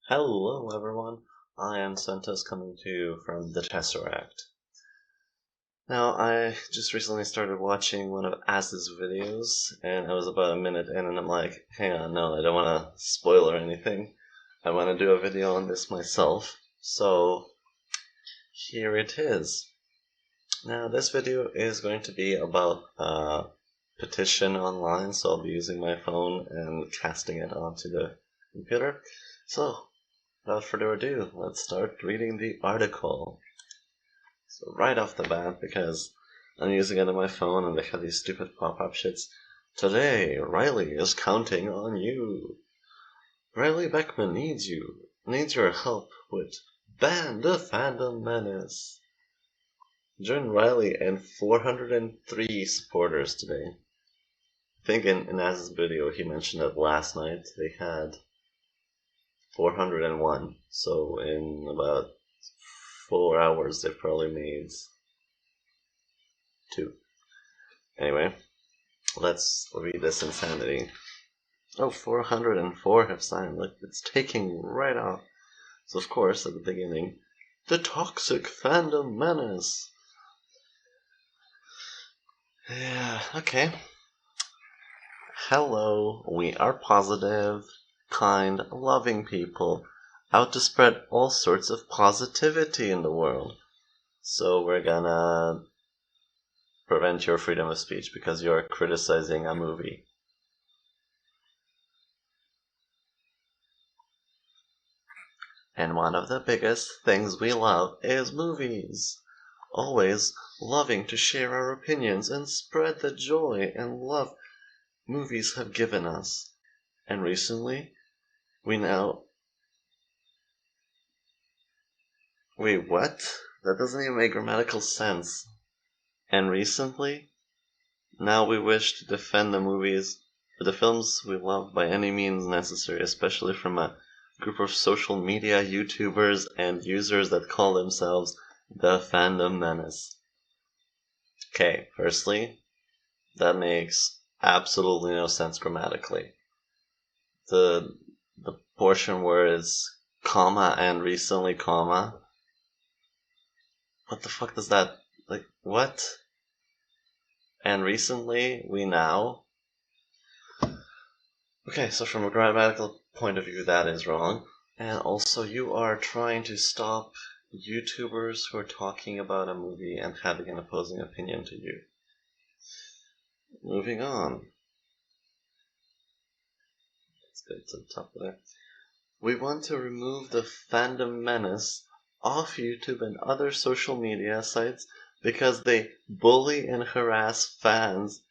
Hello everyone, I am Santos coming to you from the Tesseract. Now, I just recently started watching one of Az's videos, and I was about a minute in, and I'm like, hang on, no, I don't want to spoil or anything. I want to do a video on this myself, so here it is. Now, this video is going to be about a petition online, so I'll be using my phone and casting it onto the computer. So, without further ado, let's start reading the article. So right off the bat, because I'm using it on my phone and they have these stupid pop-up shits. Today, Riley is counting on you. Riley Beckman needs your help with Ban the Fandom Menace. Join Riley and 403 supporters today. I think in Az's video he mentioned that last night they had 401, so in about 4 hours they've probably made 2. Anyway, let's read this insanity. Oh, 404 have signed. Look, it's taking right off. So of course, at the beginning, the toxic fandom menace. Yeah, okay. Hello, we are positive, kind, loving people, out to spread all sorts of positivity in the world. So we're gonna prevent your freedom of speech because you're criticizing a movie. And one of the biggest things we love is movies. Always loving to share our opinions and spread the joy and love movies have given us. And recently, we now... Wait, what? That doesn't even make grammatical sense. And recently, now we wish to defend the films we love by any means necessary, especially from a group of social media YouTubers and users that call themselves the Fandom Menace. Okay, firstly, that makes absolutely no sense grammatically. The portion where it's comma and recently comma. What the fuck does that, like, what? And recently, we now. Okay, so from a grammatical point of view, that is wrong. And also, you are trying to stop YouTubers who are talking about a movie and having an opposing opinion to you. Moving on. Let's go to the top of there. We want to remove the Fandom Menace off YouTube and other social media sites because they bully and harass fans,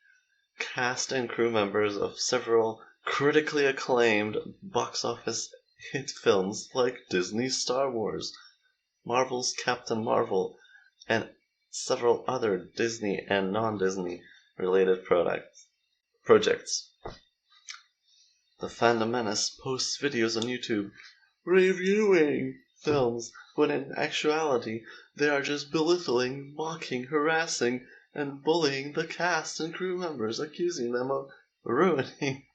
cast and crew members of several critically acclaimed box office hit films like Disney's Star Wars, Marvel's Captain Marvel, and several other Disney and non-Disney related projects. The Fandom Menace posts videos on YouTube reviewing films when in actuality they are just belittling, mocking, harassing, and bullying the cast and crew members, accusing them of ruining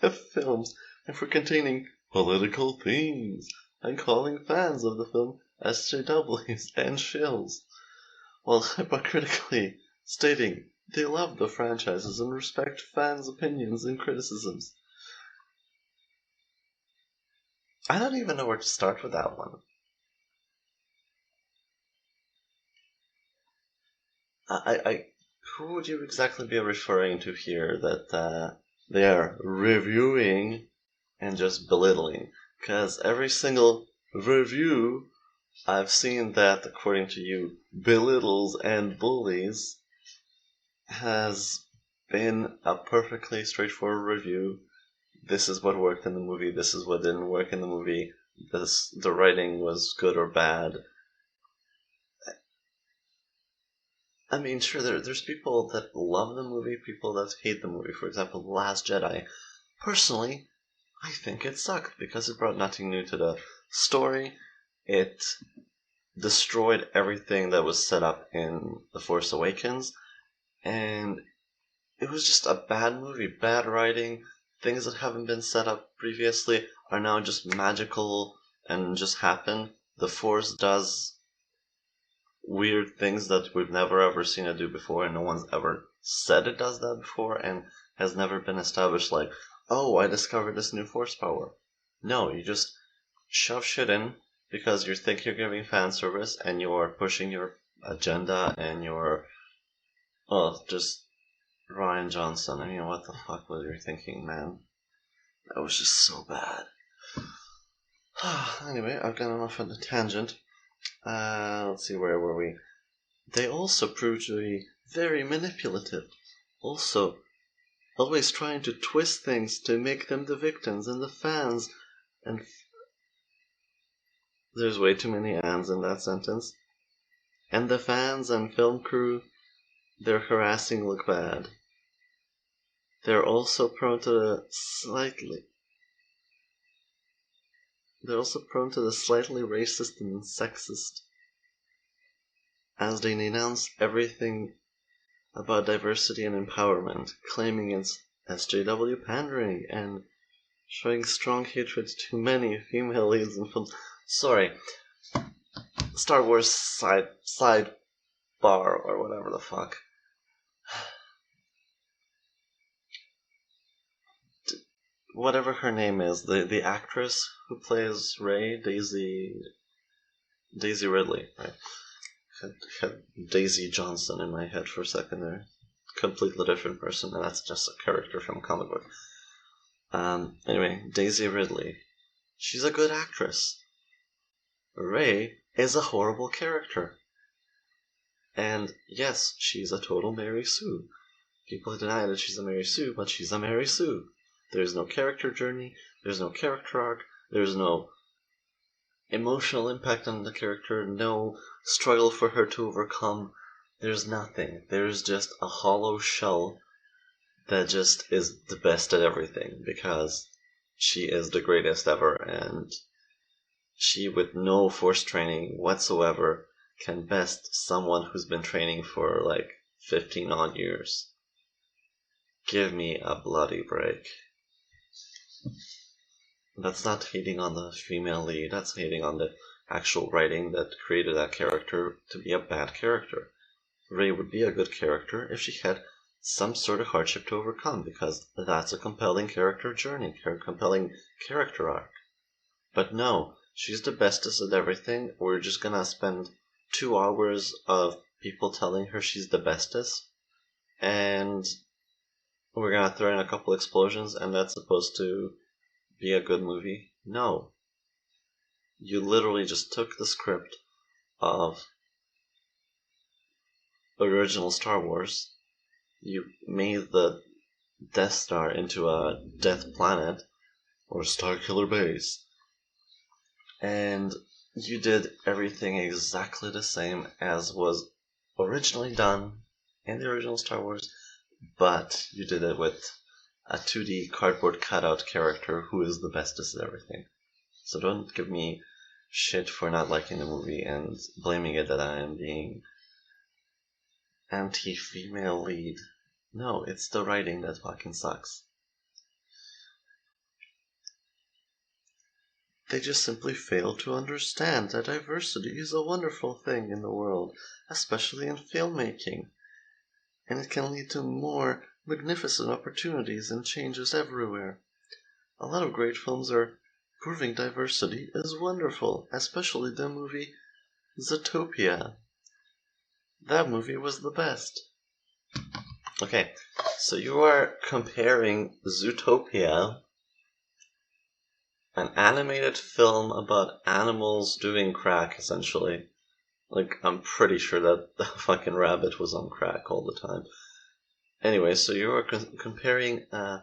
the films and for containing political themes, and calling fans of the film SJWs and shills, while hypocritically stating they love the franchises and respect fans' opinions and criticisms. I don't even know where to start with that one. Who would you exactly be referring to here that they are reviewing and just belittling? Because every single review I've seen that, according to you, belittles and bullies has been a perfectly straightforward review. This is what worked in the movie, this is what didn't work in the movie, the writing was good or bad. I mean, sure, there's people that love the movie, people that hate the movie. For example, The Last Jedi. Personally, I think it sucked because it brought nothing new to the story. It destroyed everything that was set up in The Force Awakens, and it was just a bad movie, bad writing. Things that haven't been set up previously are now just magical and just happen. The Force does weird things that we've never ever seen it do before, and no one's ever said it does that before, and has never been established like, oh, I discovered this new Force power. No, you just shove shit in because you think you're giving fan service and you're pushing your agenda and your just Ryan Johnson. I mean, what the fuck was you thinking, man? That was just so bad. Anyway, I've got enough on the tangent. Let's see, where were we? They also proved to be very manipulative. Also, always trying to twist things to make them the victims and the fans. And there's way too many ands in that sentence. And the fans and film crew, they're harassing look bad. They're also prone to the slightly racist and sexist, as they denounce everything about diversity and empowerment, claiming it's SJW pandering and showing strong hatred to many female leads in films. Sorry, Star Wars sidebar or whatever the fuck. Whatever her name is, the actress who plays Rey, Daisy Ridley, right? Had Daisy Johnson in my head for a second there. Completely different person, and that's just a character from a comic book. Anyway, Daisy Ridley. She's a good actress. Rey is a horrible character. And yes, she's a total Mary Sue. People deny that she's a Mary Sue, but she's a Mary Sue. There's no character journey, there's no character arc, there's no emotional impact on the character, no struggle for her to overcome. There's nothing. There's just a hollow shell that just is the best at everything because she is the greatest ever, and she, with no Force training whatsoever, can best someone who's been training for like 15 odd years. Give me a bloody break. That's not hating on the female lead, that's hating on the actual writing that created that character to be a bad character. Rey would be a good character if she had some sort of hardship to overcome, because that's a compelling character journey, compelling character arc. But no, she's the bestest at everything. We're just gonna spend 2 hours of people telling her she's the bestest, and we're gonna throw in a couple explosions, and that's supposed to be a good movie? No. You literally just took the script of original Star Wars, you made the Death Star into a Death Planet, or Starkiller Base, and you did everything exactly the same as was originally done in the original Star Wars, but you did it with a 2D cardboard cutout character who is the bestest at everything. So don't give me shit for not liking the movie and blaming it that I am being anti-female lead. No, it's the writing that fucking sucks. They just simply fail to understand that diversity is a wonderful thing in the world, especially in filmmaking, and it can lead to more magnificent opportunities and changes everywhere. A lot of great films are proving diversity is wonderful, especially the movie Zootopia. That movie was the best. Okay, so you are comparing Zootopia, an animated film about animals doing crack, essentially. Like, I'm pretty sure that the fucking rabbit was on crack all the time. Anyway, so you are comparing a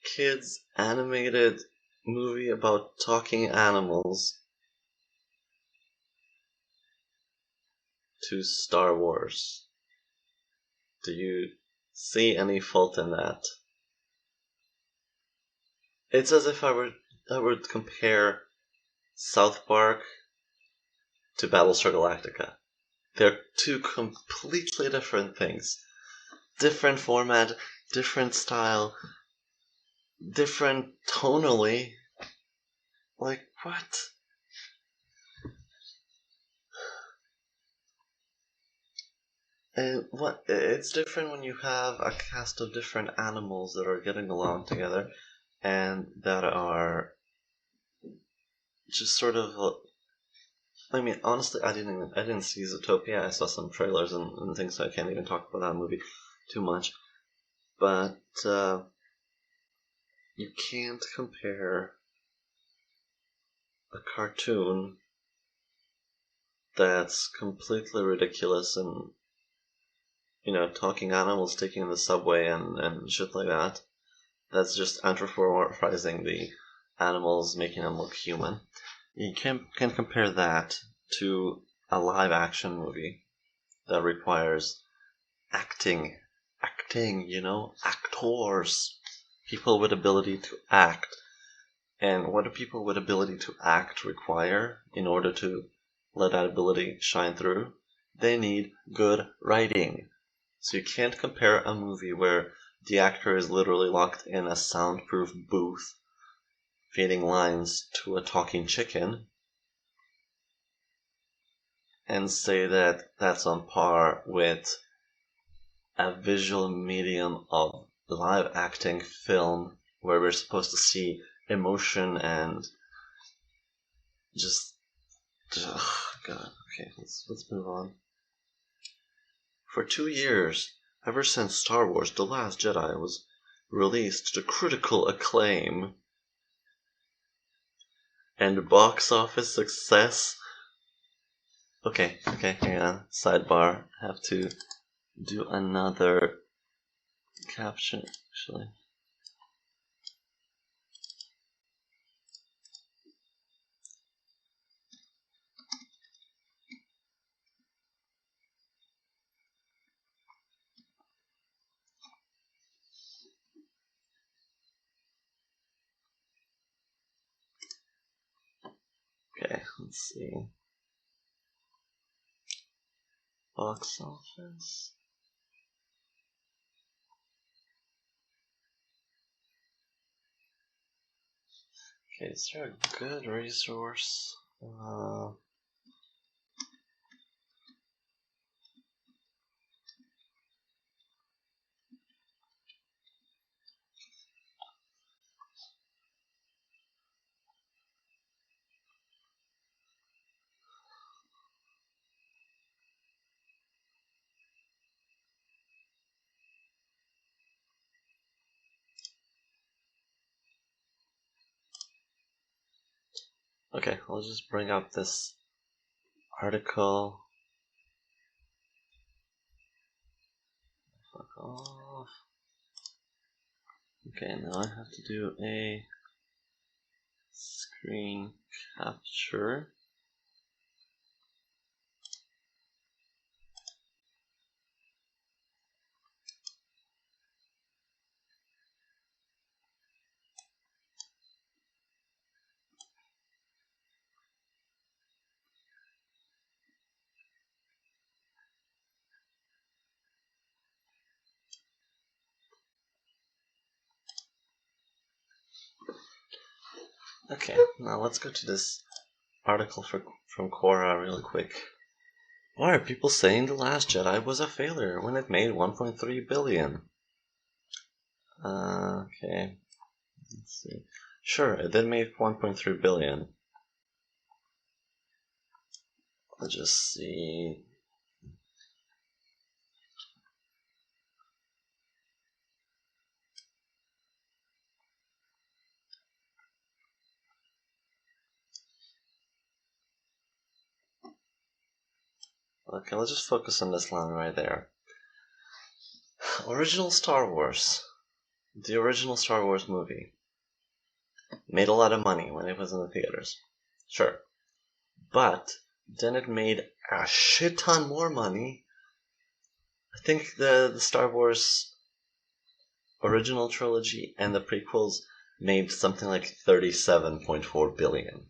kids' animated movie about talking animals to Star Wars. Do you see any fault in that? It's as if I would compare South Park to Battlestar Galactica. They're two completely different things. Different format, different style, different tonally. Like, what? And what it's different when you have a cast of different animals that are getting along together and that are just sort of. I mean, honestly, I didn't see Zootopia. I saw some trailers and things, so I can't even talk about that movie too much. But you can't compare a cartoon that's completely ridiculous and, talking animals taking the subway and shit like that. That's just anthropomorphizing the animals, making them look human. You can compare that to a live action movie that requires acting, actors, people with ability to act. And what do people with ability to act require in order to let that ability shine through? They need good writing. So you can't compare a movie where the actor is literally locked in a soundproof booth feeding lines to a talking chicken and say that that's on par with a visual medium of live acting film where we're supposed to see emotion and just God. Okay, let's move on. For 2 years, ever since Star Wars The Last Jedi was released to critical acclaim and box office success. Okay, hang on. Sidebar. I have to do another caption, actually. Okay, let's see. Box office. Okay, is there a good resource? Okay, I'll just bring up this article. Fuck off. Okay, now I have to do a screen capture. Okay, now let's go to this article from Quora really quick. Why are people saying The Last Jedi was a failure when it made 1.3 billion? Okay, let's see. Sure, it did make 1.3 billion. Let's just see. Okay, let's just focus on this line right there. Original Star Wars. The original Star Wars movie made a lot of money when it was in the theaters. Sure. But then it made a shit ton more money. I think the Star Wars original trilogy and the prequels made something like 37.4 billion.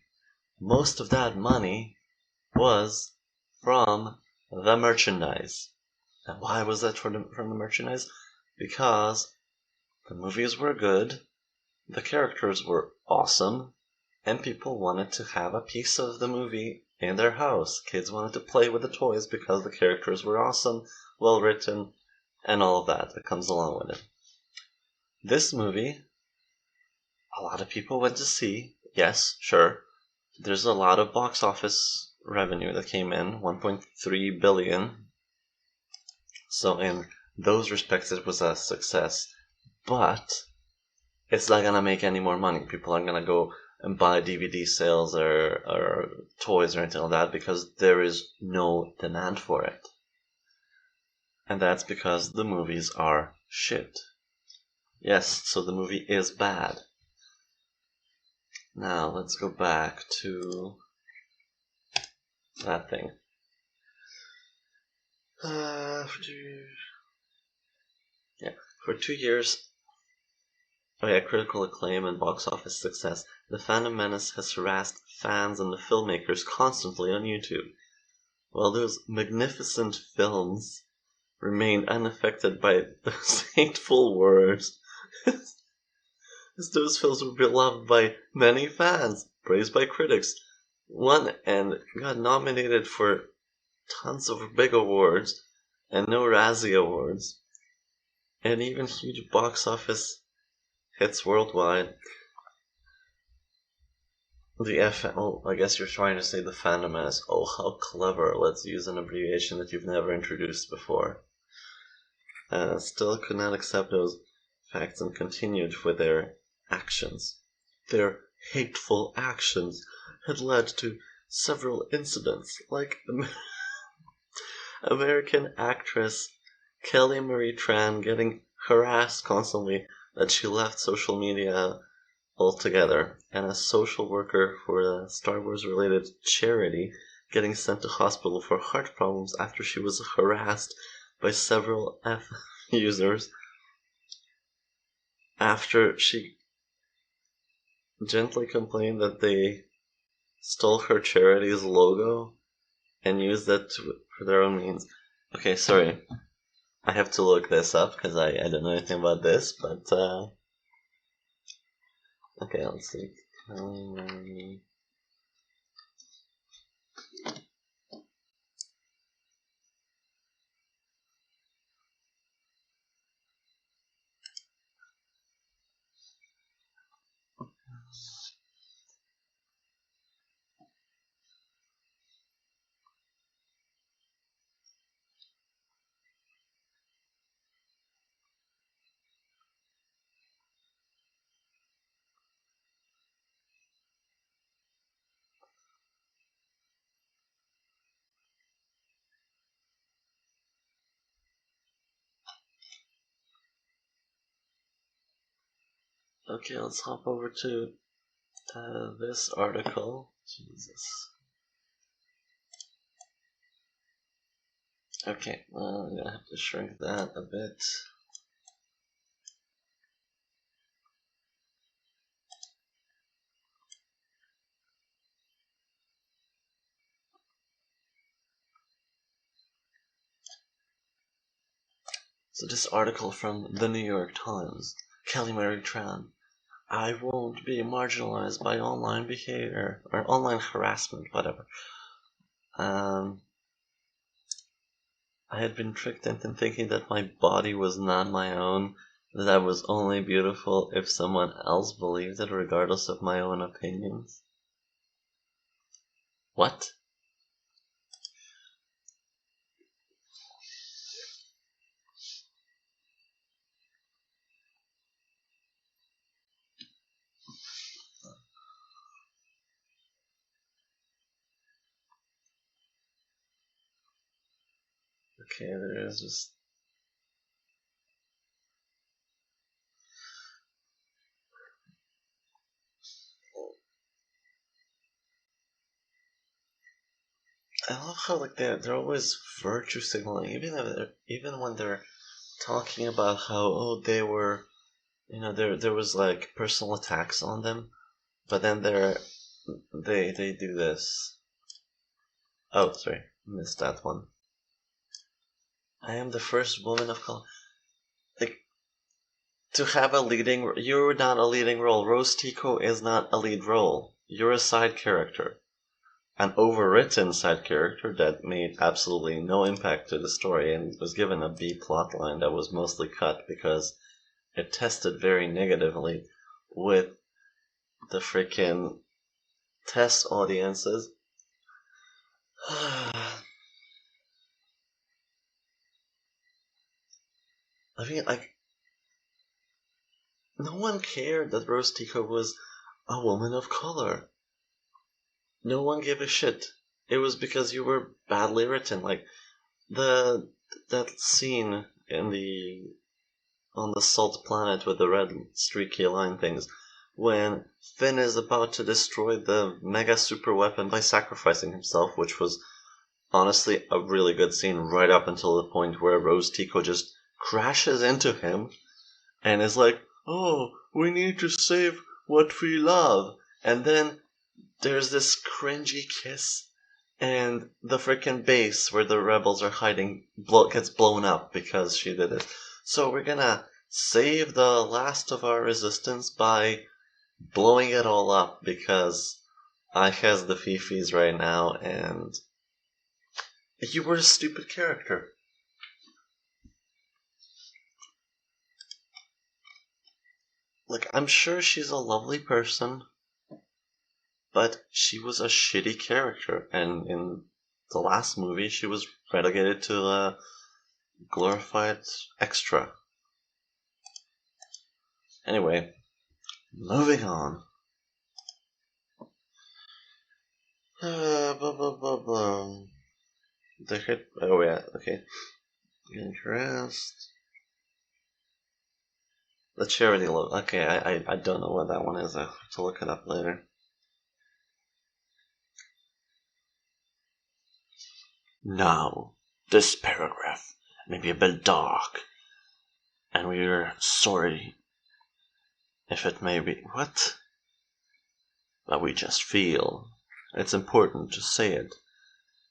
Most of that money was from the merchandise. And why was that from the merchandise? Because the movies were good, the characters were awesome, and people wanted to have a piece of the movie in their house. Kids wanted to play with the toys because the characters were awesome, well written, and all of that comes along with it. This movie, a lot of people went to see. Yes, sure. There's a lot of box office revenue that came in, 1.3 billion. So in those respects, it was a success. But it's not gonna make any more money. People aren't gonna go and buy DVD sales or toys or anything like that because there is no demand for it. And that's because the movies are shit. Yes, so the movie is bad. Now let's go back to that thing. For 2 years, critical acclaim and box office success, The Phantom Menace has harassed fans and the filmmakers constantly on YouTube. While those magnificent films remained unaffected by those hateful words, as those films were beloved by many fans, praised by critics, won and got nominated for tons of big awards and no Razzie Awards, and even huge box office hits worldwide. I guess you're trying to say the Fandom Menace. Oh, how clever. Let's use an abbreviation that you've never introduced before. Still could not accept those facts and continued with their actions. Their hateful actions had led to several incidents, like American actress Kelly Marie Tran getting harassed constantly that she left social media altogether, and a social worker for a Star Wars related charity getting sent to hospital for heart problems after she was harassed by several users after she gently complained that they stole her charity's logo and used it for their own means. Okay, sorry. I have to look this up because I don't know anything about this, but okay, let's see. Okay, let's hop over to this article. Jesus. Okay, well, I'm gonna have to shrink that a bit. So this article from the New York Times, Kelly Marie Tran, I won't be marginalized by online behavior or online harassment, whatever. I had been tricked into thinking that my body was not my own, that I was only beautiful if someone else believed it, regardless of my own opinions. What? Okay, there is just... I love how like they're always virtue signaling, even when they're talking about how they were, there was like personal attacks on them, but then they do this. Oh, sorry, missed that one. I am the first woman of color. Like, to have a leading, you're not a leading role. Rose Tico is not a lead role. You're a side character. an overwritten side character that made absolutely no impact to the story and was given a B plotline that was mostly cut because it tested very negatively with the freaking test audiences. I mean, like, no one cared that Rose Tico was a woman of color. No one gave a shit. It was because you were badly written. Like, that scene in the on the salt planet with the red streaky line things, when Finn is about to destroy the mega super weapon by sacrificing himself, which was honestly a really good scene right up until the point where Rose Tico just crashes into him and is like, "Oh, we need to save what we love," and then there's this cringy kiss, and the freaking base where the rebels are hiding gets blown up because she did it. So we're gonna save the last of our resistance by blowing it all up because I has the fifis right now, and you were a stupid character. Like, I'm sure she's a lovely person, but she was a shitty character, and in the last movie she was relegated to a glorified extra. Anyway, moving on. The hit. Oh yeah, okay. Getting harassed. The charity load. Okay, I don't know what that one is. I have to look it up later. Now, this paragraph may be a bit dark, and we're sorry if it may be. What? But we just feel it's important to say it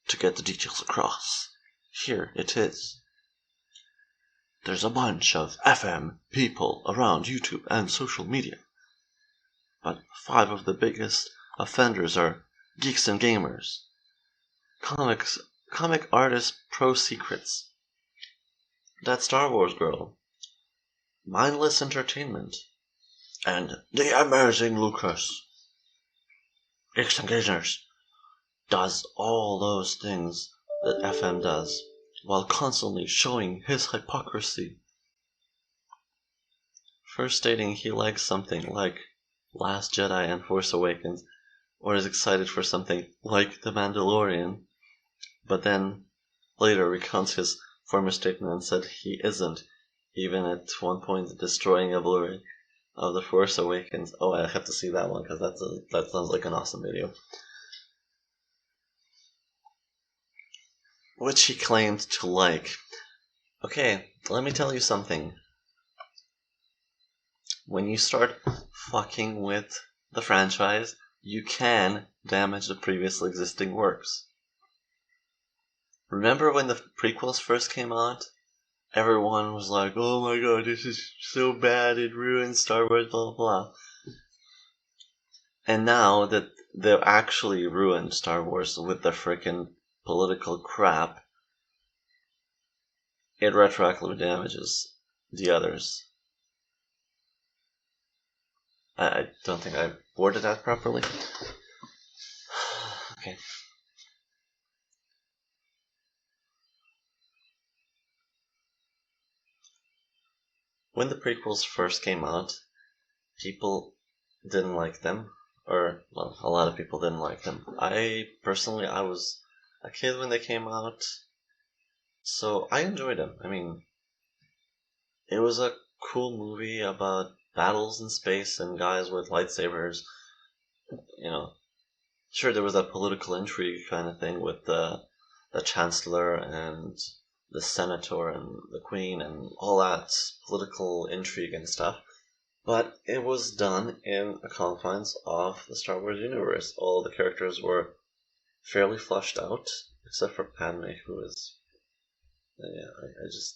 to get the details across. Here it is. There's a bunch of FM people around YouTube and social media, but 5 of the biggest offenders are geeks and gamers, comic artists pro secrets, that Star Wars girl, mindless entertainment, and the amazing Lucas. Geeks and gamers does all those things that FM does, while constantly showing his hypocrisy. First stating he likes something like Last Jedi and Force Awakens, or is excited for something like The Mandalorian, but then later recounts his former statement and said he isn't, even at one point destroying a Blu-ray of The Force Awakens. Oh, I have to see that one because that sounds like an awesome video. Which he claimed to like. Okay, let me tell you something. When you start fucking with the franchise, you can damage the previously existing works. Remember when the prequels first came out? Everyone was like, "Oh my god, this is so bad, it ruins Star Wars, blah blah." And now that they've actually ruined Star Wars with the frickin' political crap, it retroactively damages the others. I don't think I worded that properly. Okay. When the prequels first came out, people didn't like them. Or, well, a lot of people didn't like them. I was a kid when they came out, so I enjoyed them. I mean, it was a cool movie about battles in space and guys with lightsabers. You know, sure, there was that political intrigue kind of thing with the chancellor and the senator and the queen and all that political intrigue and stuff. But it was done in the confines of the Star Wars universe. All the characters were fairly flushed out, except for Padme, who is, yeah,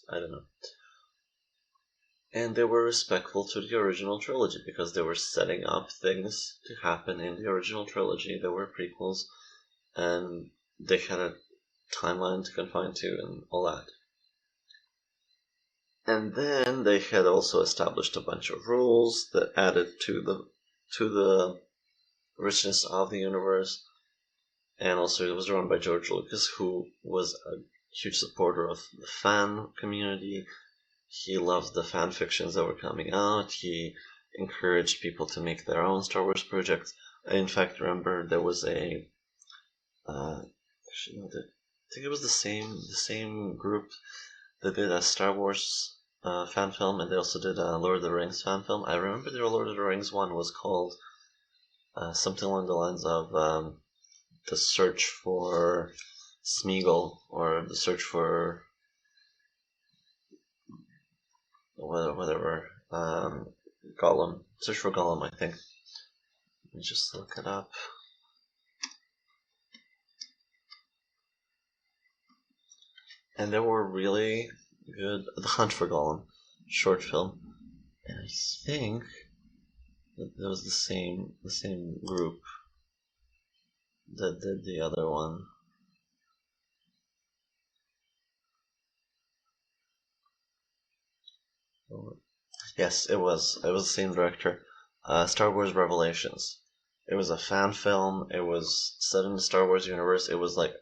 I don't know. And they were respectful to the original trilogy because they were setting up things to happen in the original trilogy. There were prequels, and they had a timeline to confine to and all that. And then they had also established a bunch of rules that added to the richness of the universe. And also it was run by George Lucas, who was a huge supporter of the fan community. He loved the fan fictions that were coming out. He encouraged people to make their own Star Wars projects. I, in fact, remember there was a actually, no, I think it was the same group that did a Star Wars fan film, and they also did a Lord of the Rings fan film. I remember the Lord of the Rings one was called something along the lines of The Search for Smeagol, or The Search for whatever, Gollum. Search for Gollum, I think. Let me just look it up. And they were really good. The Hunt for Gollum, short film, and I think that it was the same group that did the other one. Yes, it was. It was the same director. Star Wars Revelations. It was a fan film. It was set in the Star Wars universe. It was like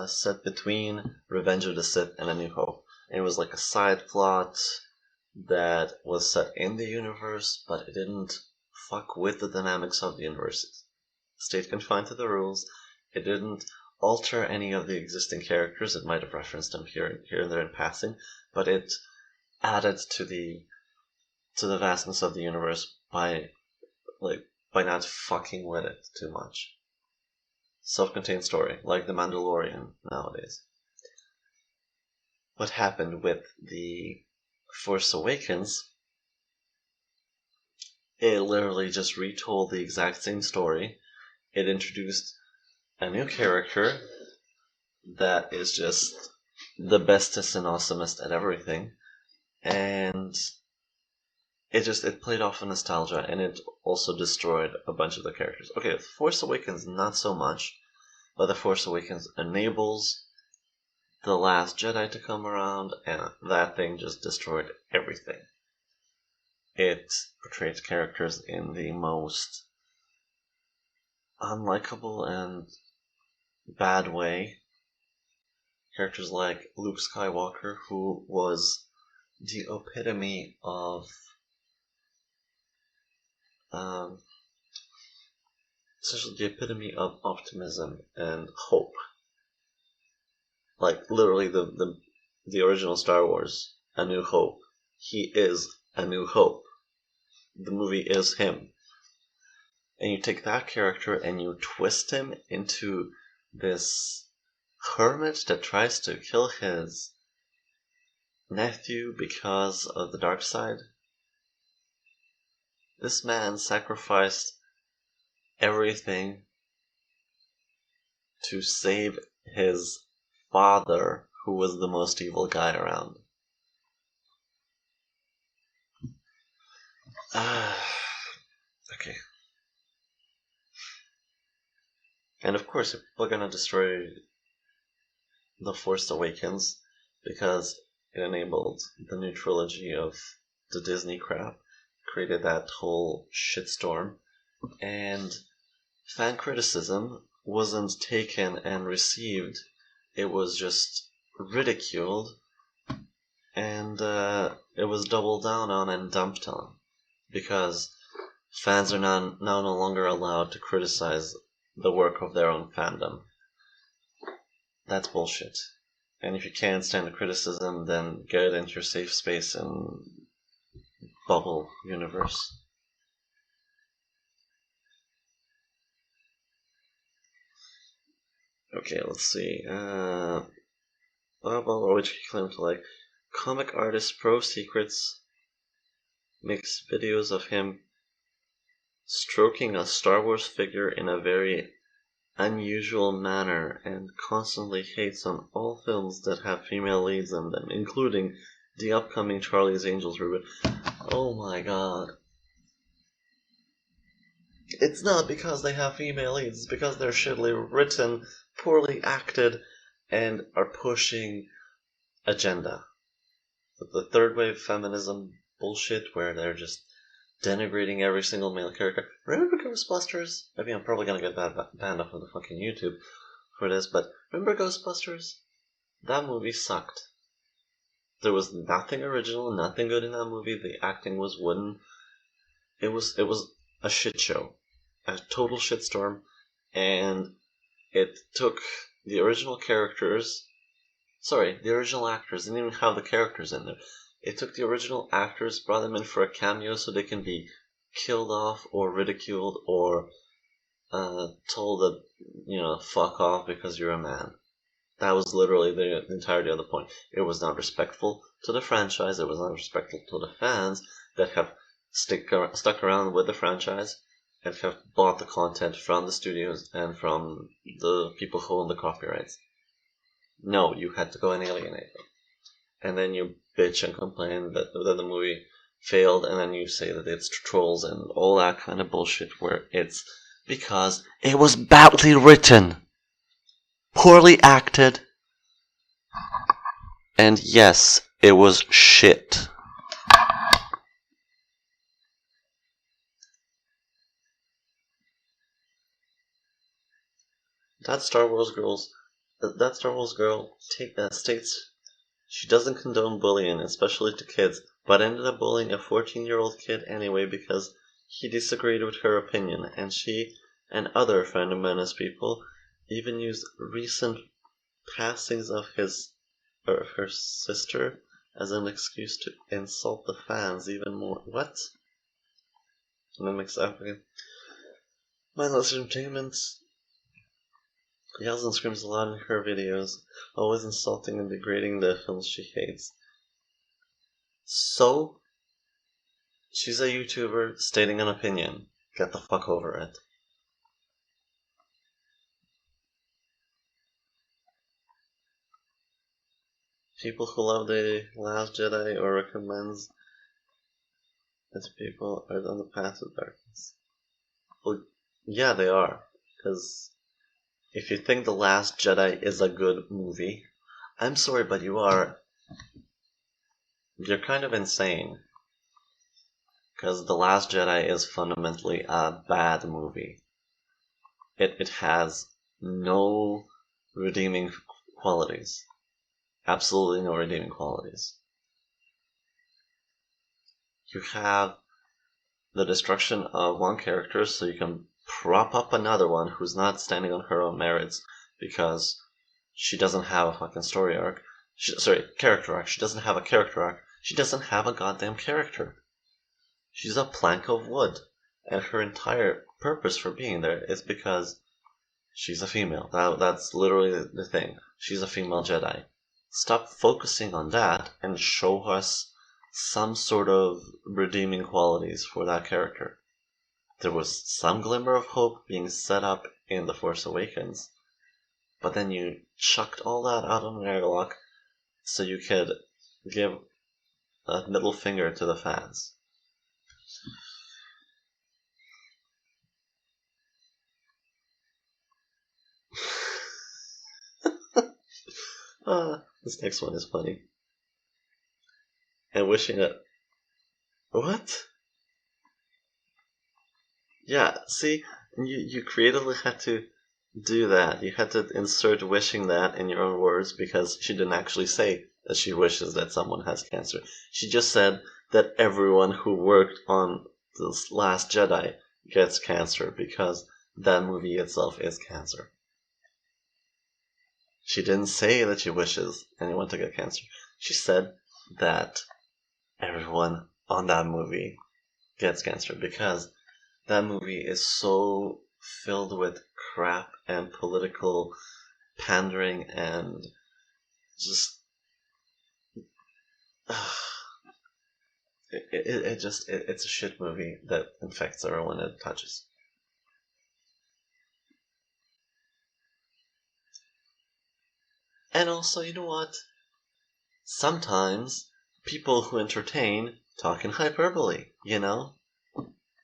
set between Revenge of the Sith and A New Hope. And it was like a side plot that was set in the universe, but it didn't fuck with the dynamics of the universe. It stayed confined to the rules. It didn't alter any of the existing characters. It might have referenced them here and there in passing, but it added to the vastness of the universe by not fucking with it too much. Self-contained story, like The Mandalorian nowadays. What happened with The Force Awakens, it literally just retold the exact same story. It introduced a new character that is just the bestest and awesomest at everything, and it played off of nostalgia, and it also destroyed a bunch of the characters. Okay, Force Awakens not so much, but The Force Awakens enables The Last Jedi to come around, and that thing just destroyed everything. It portrayed characters in the most unlikable and bad way. Characters like Luke Skywalker, who was the epitome of essentially the epitome of optimism and hope. Like literally the original Star Wars, A New Hope. He is A New Hope. The movie is him. And you take that character and you twist him into this hermit that tries to kill his nephew because of the dark side. This man sacrificed everything to save his father, who was the most evil guy around. Okay. And of course, if people are gonna destroy The Force Awakens because it enabled the new trilogy of the Disney crap, created that whole shitstorm, and fan criticism wasn't taken and received. It was just ridiculed, and it was doubled down on and dumped on, because fans are now no longer allowed to criticize the work of their own fandom. That's bullshit. And if you can't stand the criticism, then get into your safe space and bubble universe. Okay, let's see. Which claim to like. Comic artist Pro Secrets makes videos of him stroking a Star Wars figure in a very unusual manner and constantly hates on all films that have female leads in them, including the upcoming Charlie's Angels reboot. Oh my god. It's not because they have female leads, it's because they're shittily written, poorly acted, and are pushing agenda. The third wave feminism bullshit where they're just denigrating every single male character. Remember Ghostbusters? I mean, I'm probably gonna get banned off of the fucking YouTube for this, but remember Ghostbusters? That movie sucked. There was nothing original, nothing good in that movie. The acting was wooden. It was a shit show, a total shitstorm, and it took the original characters. Sorry, the original actors didn't even have the characters in there. It took the original actors, brought them in for a cameo so they can be killed off or ridiculed or told that, fuck off because you're a man. That was literally the entirety of the point. It was not respectful to the franchise. It was not respectful to the fans that have stuck around with the franchise and have bought the content from the studios and from the people who own the copyrights. No, you had to go and alienate them. And then you bitch and complain that the movie failed, and then you say that it's trolls and all that kind of bullshit where it's because it was badly written, poorly acted, and yes, it was shit. That Star Wars girl states she doesn't condone bullying, especially to kids, but ended up bullying a 14-year-old kid anyway because he disagreed with her opinion, and she and other Fandom Menace people even used recent passings of her sister as an excuse to insult the fans even more. What? Mimics African. Mindless entertainment. Yells and screams a lot in her videos, always insulting and degrading the films she hates. So, she's a YouTuber stating an opinion. Get the fuck over it. People who love The Last Jedi or recommends it to people are on the path of darkness. Well, yeah, they are. Because if you think The Last Jedi is a good movie, I'm sorry, but you're kind of insane. Because The Last Jedi is fundamentally a bad movie. It has no redeeming qualities. Absolutely no redeeming qualities. You have the destruction of one character so you can prop up another one who's not standing on her own merits because she doesn't have a fucking story arc. Character arc. She doesn't have a character arc. She doesn't have a goddamn character. She's a plank of wood. And her entire purpose for being there is because she's a female. That's literally the thing. She's a female Jedi. Stop focusing on that and show us some sort of redeeming qualities for that character. There was some glimmer of hope being set up in The Force Awakens, but then you chucked all that out of an airlock so you could give a middle finger to the fans. This next one is funny. And wishing it. What? Yeah, see, you creatively had to do that. You had to insert wishing that in your own words because she didn't actually say that she wishes that someone has cancer. She just said that everyone who worked on this Last Jedi gets cancer because that movie itself is cancer. She didn't say that she wishes anyone to get cancer. She said that everyone on that movie gets cancer because that movie is so filled with crap and political pandering and just it's a shit movie that infects everyone it touches. And also, you know what? Sometimes people who entertain talk in hyperbole,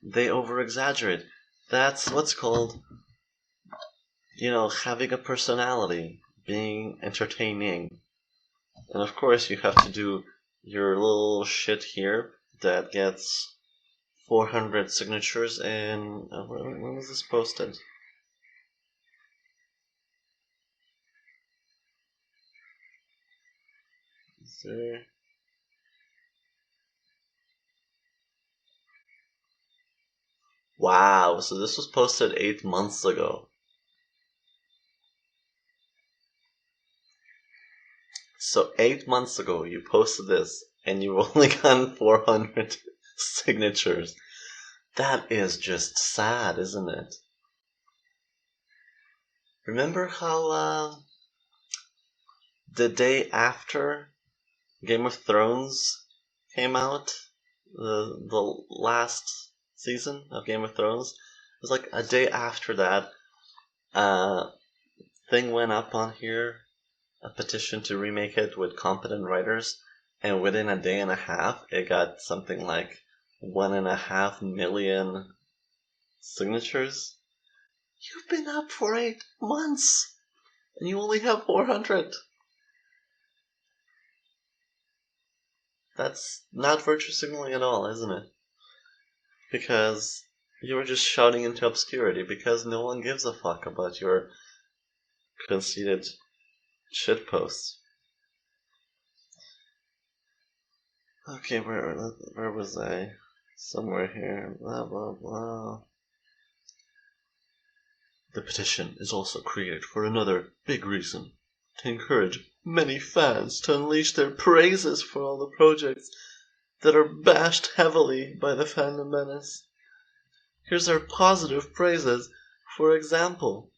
They over-exaggerate. That's what's called, having a personality, being entertaining. And of course, you have to do your little shit here that gets 400 signatures in. When was this posted? Is there. Wow, so this was posted 8 months ago. So 8 months ago, you posted this, and you've only gotten 400 signatures. That is just sad, isn't it? Remember how the day after Game of Thrones came out, the last season of Game of Thrones, it was like a day after that, thing went up on here, a petition to remake it with competent writers, and within a day and a half, it got something like 1.5 million signatures. You've been up for 8 months, and you only have 400. That's not virtue signaling at all, isn't it? Because you were just shouting into obscurity because no one gives a fuck about your conceited shitposts. Okay, where was I? Somewhere here. Blah blah blah. The petition is also created for another big reason: to encourage many fans to unleash their praises for all the projects that are bashed heavily by the Fandom Menace. Here's our positive praises. For example,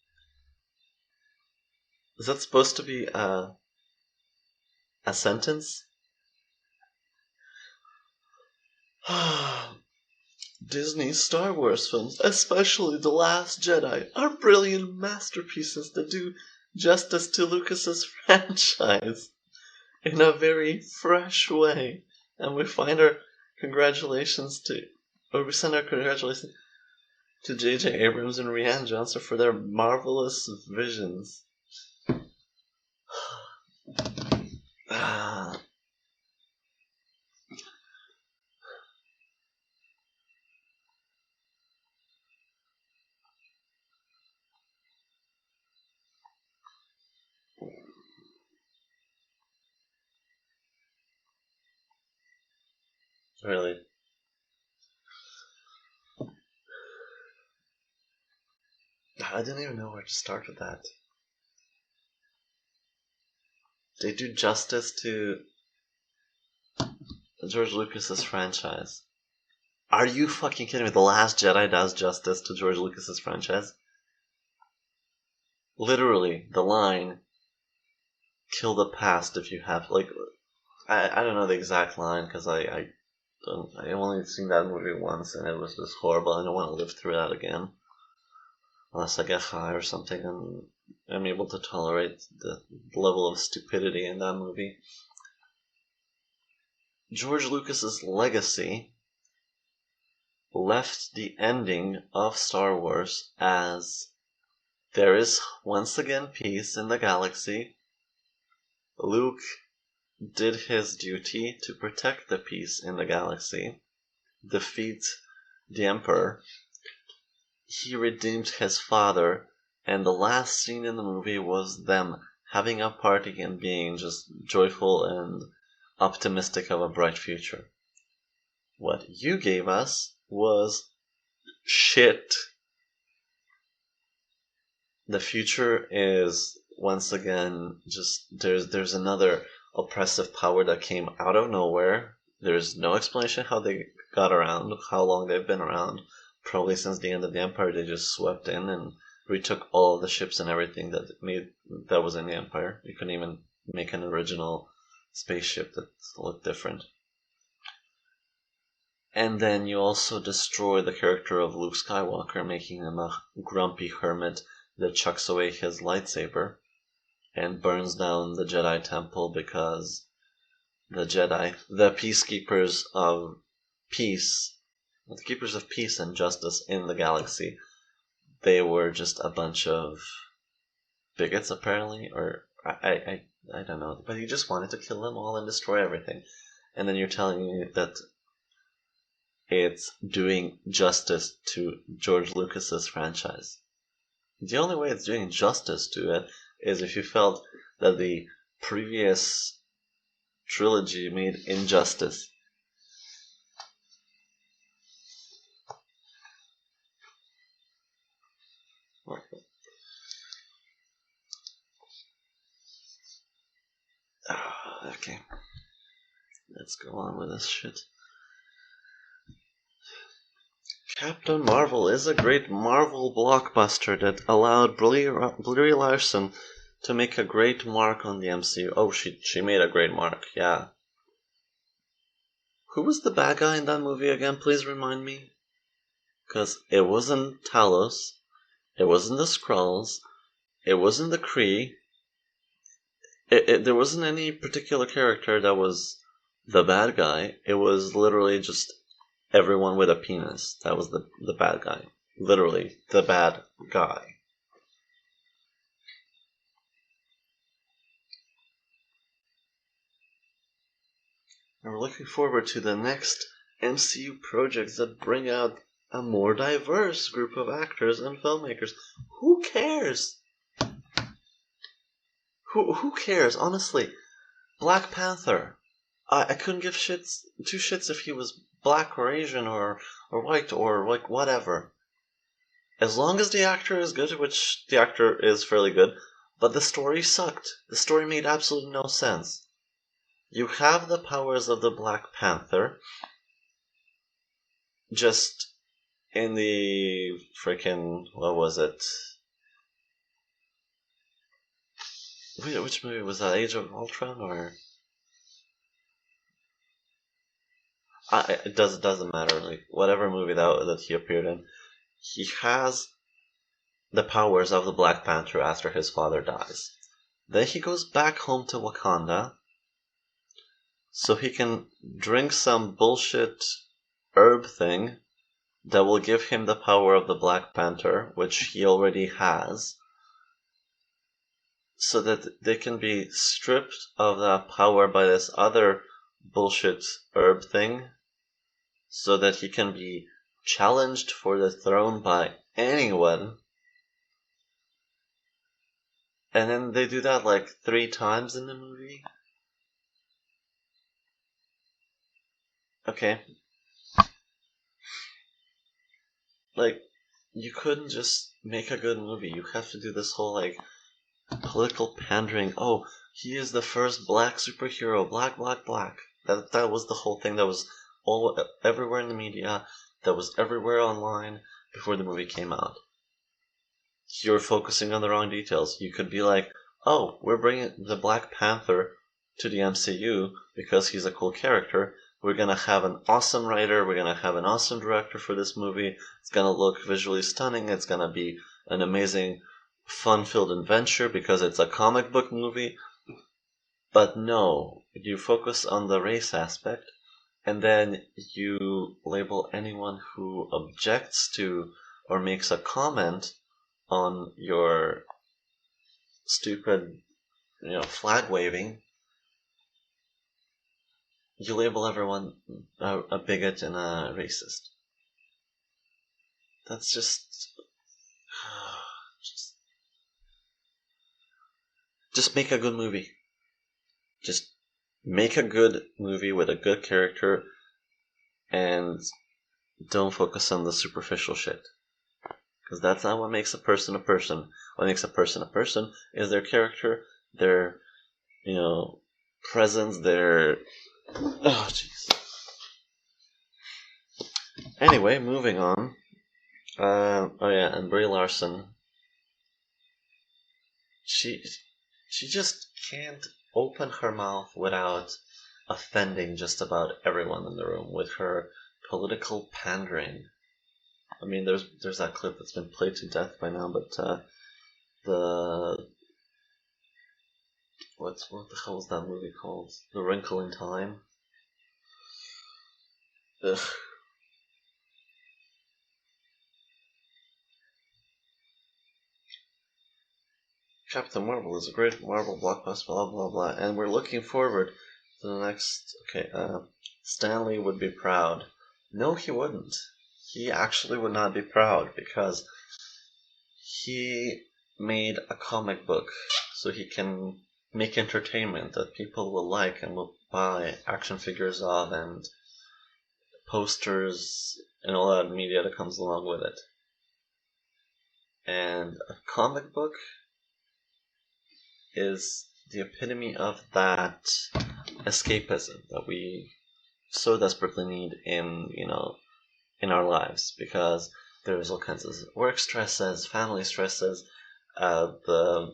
is that supposed to be a sentence? Disney's Star Wars films, especially The Last Jedi, are brilliant masterpieces that do justice to Lucas's franchise in a very fresh way. And we send our congratulations to J.J. Abrams and Rian Johnson for their marvelous visions. Really. I didn't even know where to start with that. They do justice to George Lucas's franchise. Are you fucking kidding me? The Last Jedi does justice to George Lucas's franchise? Literally, the line, kill the past if you have, like, I don't know the exact line, because I only seen that movie once, and it was just horrible. I don't want to live through that again. Unless I get high or something, and I'm able to tolerate the level of stupidity in that movie. George Lucas's legacy left the ending of Star Wars as there is once again peace in the galaxy. Luke did his duty to protect the peace in the galaxy, defeat the Emperor. He redeemed his father, and the last scene in the movie was them having a party and being just joyful and optimistic of a bright future. What you gave us was shit. The future is once again just there's another oppressive power that came out of nowhere. There's no explanation how they got around, how long they've been around. Probably since the end of the Empire, they just swept in and retook all of the ships and everything that was in the Empire. You couldn't even make an original spaceship that looked different. And then you also destroy the character of Luke Skywalker, making him a grumpy hermit that chucks away his lightsaber and burns down the Jedi Temple because the Jedi, the peacekeepers of peace and justice in the galaxy, they were just a bunch of bigots, apparently, or I don't know, but he just wanted to kill them all and destroy everything. And then you're telling me that it's doing justice to George Lucas's franchise. The only way it's doing justice to it is if you felt that the previous trilogy made injustice. Okay. Let's go on with this shit. Captain Marvel is a great Marvel blockbuster that allowed Brie Larson to make a great mark on the MCU. Oh, she made a great mark, yeah. Who was the bad guy in that movie again? Please remind me. Because it wasn't Talos, it wasn't the Skrulls, it wasn't the Kree. There wasn't any particular character that was the bad guy. It was literally just everyone with a penis. That was the bad guy. Literally, the bad guy. And we're looking forward to the next MCU projects that bring out a more diverse group of actors and filmmakers. Who cares? Who cares? Honestly, Black Panther. I couldn't give two shits if he was black or Asian or white or like whatever. As long as the actor is good, which the actor is fairly good, but the story sucked. The story made absolutely no sense. You have the powers of the Black Panther, just in the freaking, what was it? Which movie was that? Age of Ultron or? It doesn't matter. Like whatever movie that he appeared in, he has the powers of the Black Panther after his father dies. Then he goes back home to Wakanda, so he can drink some bullshit herb thing that will give him the power of the Black Panther, which he already has, so that they can be stripped of that power by this other bullshit herb thing, so that he can be challenged for the throne by anyone. And then they do that like 3 times in the movie. Okay. Like, you couldn't just make a good movie. You have to do this whole, like, political pandering. Oh, he is the first black superhero. Black, black, black. That was the whole thing that was everywhere in the media, that was everywhere online before the movie came out. You're focusing on the wrong details. You could be like, oh, we're bringing the Black Panther to the MCU because he's a cool character. We're gonna have an awesome writer. We're gonna have an awesome director for this movie. It's gonna look visually stunning. It's gonna be an amazing, fun-filled adventure because it's a comic book movie. But no, you focus on the race aspect, and then you label anyone who objects to or makes a comment on your stupid, flag waving. You label everyone a bigot and a racist. That's just make a good movie. Just make a good movie with a good character and don't focus on the superficial shit. Because that's not what makes a person a person. What makes a person is their character, their, presence, their... Oh, jeez. Anyway, moving on. And Brie Larson. She just can't open her mouth without offending just about everyone in the room with her political pandering. I mean, there's that clip that's been played to death by now, but what the hell was that movie called? The Wrinkle in Time. Ugh. Captain Marvel is a great Marvel blockbuster, blah blah blah, and we're looking forward to the next. Okay, Stanley would be proud. No, he wouldn't. He actually would not be proud because he made a comic book so he can make entertainment that people will like and will buy action figures of and posters and all that media that comes along with it. And a comic book is the epitome of that escapism that we so desperately need in our lives, because there's all kinds of work stresses, family stresses, the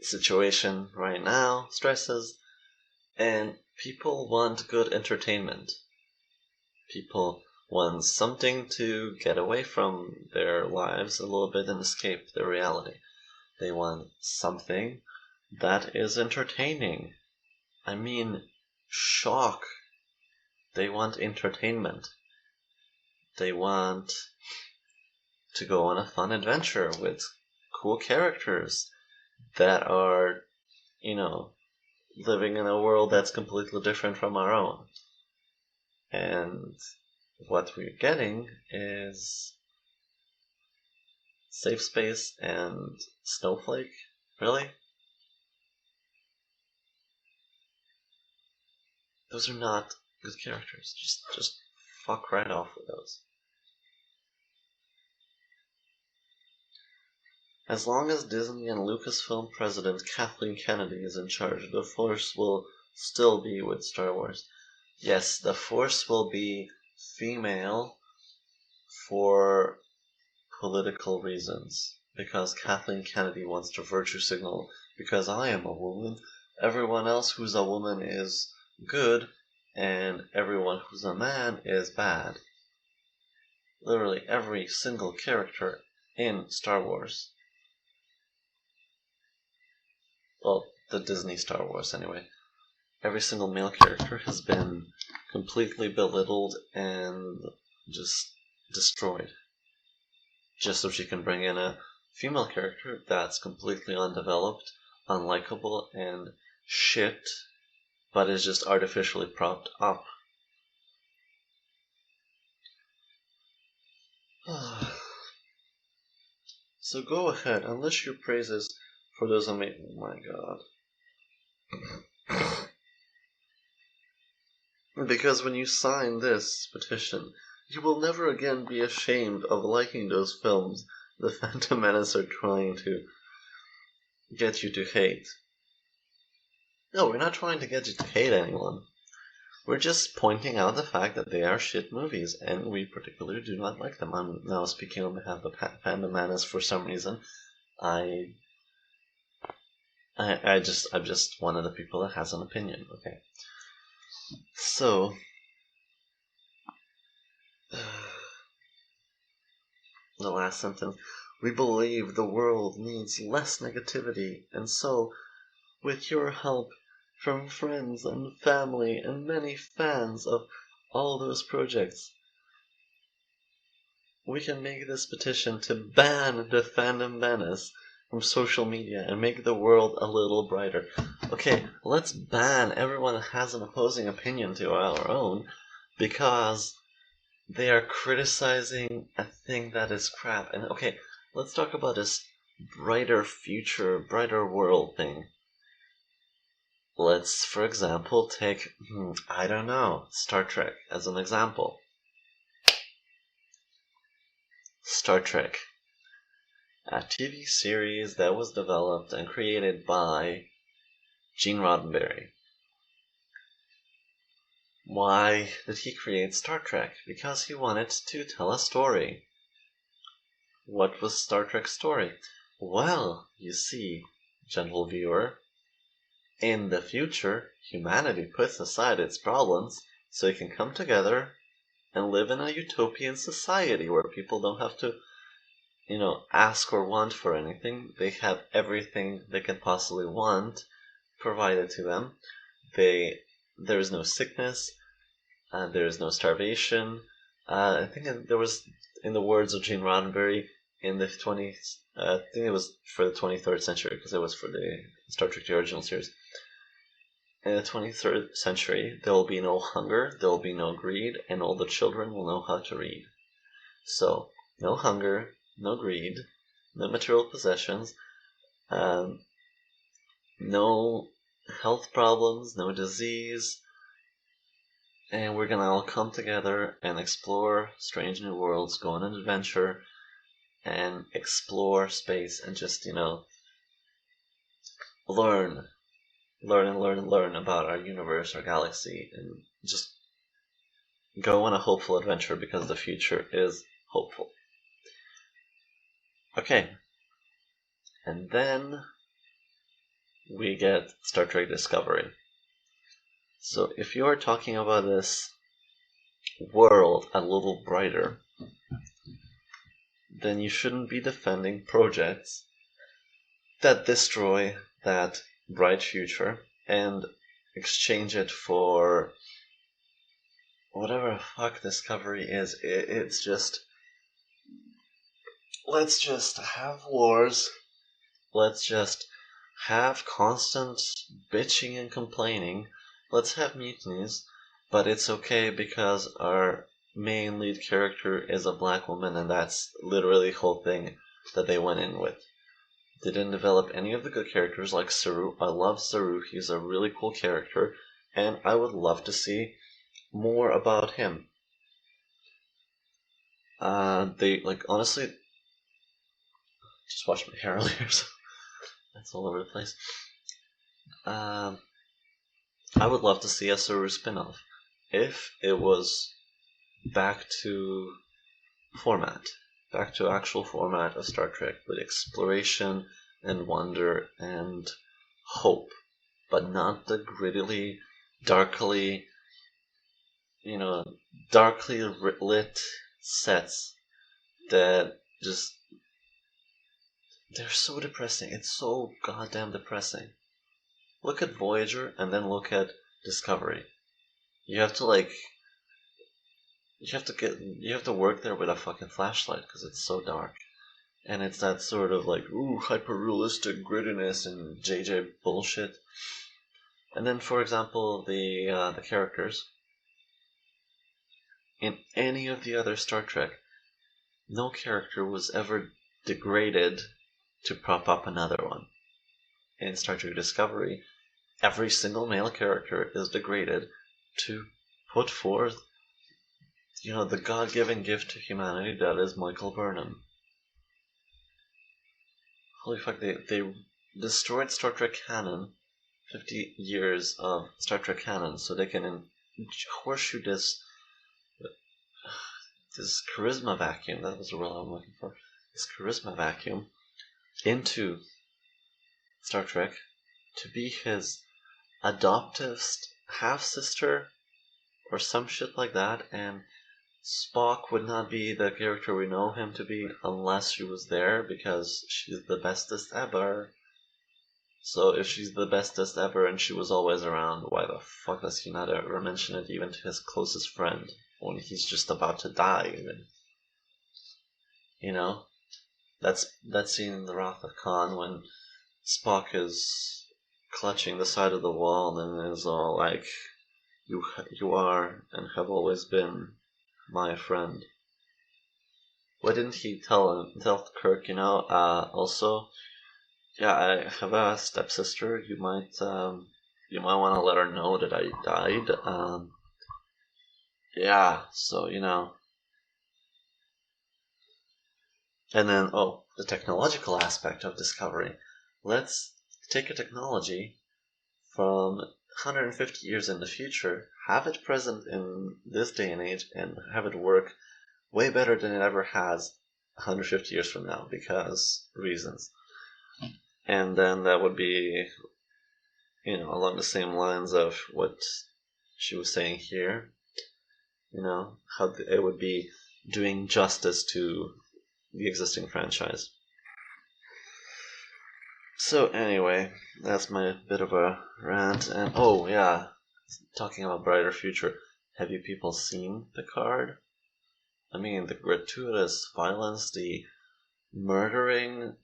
situation right now stresses, and people want good entertainment. People want something to get away from their lives a little bit and escape their reality. They want something that is entertaining. I mean, shock. They want entertainment. They want to go on a fun adventure with cool characters that are, living in a world that's completely different from our own. And what we're getting is Safe Space and Snowflake. Really? Those are not good characters. Just fuck right off with those. As long as Disney and Lucasfilm president Kathleen Kennedy is in charge, the Force will still be with Star Wars. Yes, the Force will be female for political reasons, because Kathleen Kennedy wants to virtue signal, because I am a woman, everyone else who's a woman is good, and everyone who's a man is bad. Literally every single character in Star Wars, well, the Disney Star Wars anyway, every single male character has been completely belittled and just destroyed, just so she can bring in a female character that's completely undeveloped, unlikable, and shit, but is just artificially propped up. So go ahead, unleash your praises for those amazing. Oh my god. Because when you sign this petition, you will never again be ashamed of liking those films the Phantom Menace are trying to get you to hate. No, we're not trying to get you to hate anyone. We're just pointing out the fact that they are shit movies, and we particularly do not like them. I'm now speaking on behalf of Phantom Menace for some reason. I'm just one of the people that has an opinion, okay? So, the last sentence. We believe the world needs less negativity, and so, with your help from friends and family and many fans of all those projects, we can make this petition to ban the Fandom Menace from social media and make the world a little brighter. Okay, let's ban everyone that has an opposing opinion to our own, because they are criticizing a thing that is crap. And okay, let's talk about this brighter future, brighter world thing. Let's, for example, take, I don't know, Star Trek as an example. Star Trek, a TV series that was developed and created by Gene Roddenberry. Why did he create Star Trek? Because he wanted to tell a story. What was Star Trek's story? Well, you see, gentle viewer, in the future, humanity puts aside its problems so it can come together and live in a utopian society where people don't have to, ask or want for anything. They have everything they can possibly want provided to them. There is no sickness, there is no starvation. I think there was, in the words of Gene Roddenberry, in the I think it was for the 23rd century because it was for the Star Trek the original series. In the 23rd century, there will be no hunger, there will be no greed, and all the children will know how to read. So, no hunger, no greed, no material possessions, no health problems, no disease, and we're gonna all come together and explore strange new worlds, go on an adventure, and explore space and just, learn about our universe, our galaxy, and just go on a hopeful adventure because the future is hopeful. Okay. And then we get Star Trek Discovery. So if you are talking about this world a little brighter, then you shouldn't be defending projects that destroy that bright future and exchange it for whatever the fuck Discovery is. It's just, let's just have wars, let's just have constant bitching and complaining, let's have mutinies, but it's okay because our main lead character is a black woman, and that's literally the whole thing that they went in with. They didn't develop any of the good characters like Saru. I love Saru, he's a really cool character, and I would love to see more about him. Honestly, just washed my hair earlier, so that's all over the place. I would love to see a Saru spin-off if it was back to actual format of Star Trek with exploration and wonder and hope, but not the grittily, darkly lit sets that just, they're so depressing. It's so goddamn depressing. Look at Voyager and then look at Discovery. You have to work there with a fucking flashlight because it's so dark. And it's that sort of hyper-realistic grittiness and JJ bullshit. And then, for example, the characters. In any of the other Star Trek, no character was ever degraded to prop up another one. In Star Trek Discovery, every single male character is degraded to put forth, the God-given gift to humanity that is Michael Burnham. Holy fuck, they destroyed Star Trek canon, 50 years of Star Trek canon, so they can horseshoe this charisma vacuum, that was the word I'm looking for, this charisma vacuum into Star Trek to be his adoptive half-sister or some shit like that, and Spock would not be the character we know him to be unless she was there, because she's the bestest ever. So if she's the bestest ever and she was always around, why the fuck does he not ever mention it even to his closest friend when he's just about to die even? That scene in The Wrath of Khan when Spock is clutching the side of the wall and is all like, you are and have always been my friend. Why didn't he tell Kirk, also, yeah, I have a stepsister, you might want to let her know that I died, yeah, so, And then, the technological aspect of Discovery. Let's take a technology from 150 years in the future, have it present in this day and age, and have it work way better than it ever has 150 years from now, because reasons. And then that would be, along the same lines of what she was saying here, how it would be doing justice to the existing franchise. So anyway, that's my bit of a rant, and talking about brighter future, have you people seen Picard? I mean, the gratuitous violence, the murdering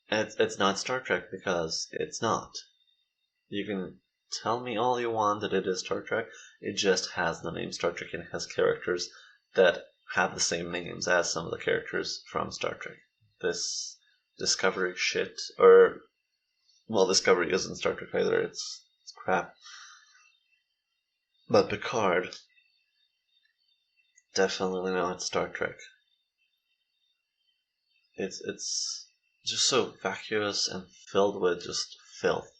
It's not Star Trek because it's not. You can tell me all you want that it is Star Trek. It just has the name Star Trek and it has characters that have the same names as some of the characters from Star Trek. This Discovery shit, or well, Discovery isn't Star Trek either. It's crap. But Picard, definitely not Star Trek. It's just so vacuous and filled with just filth.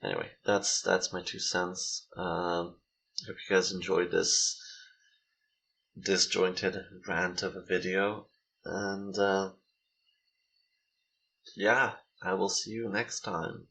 Anyway, that's my 2 cents. Hope you guys enjoyed this disjointed rant of a video, and yeah, I will see you next time.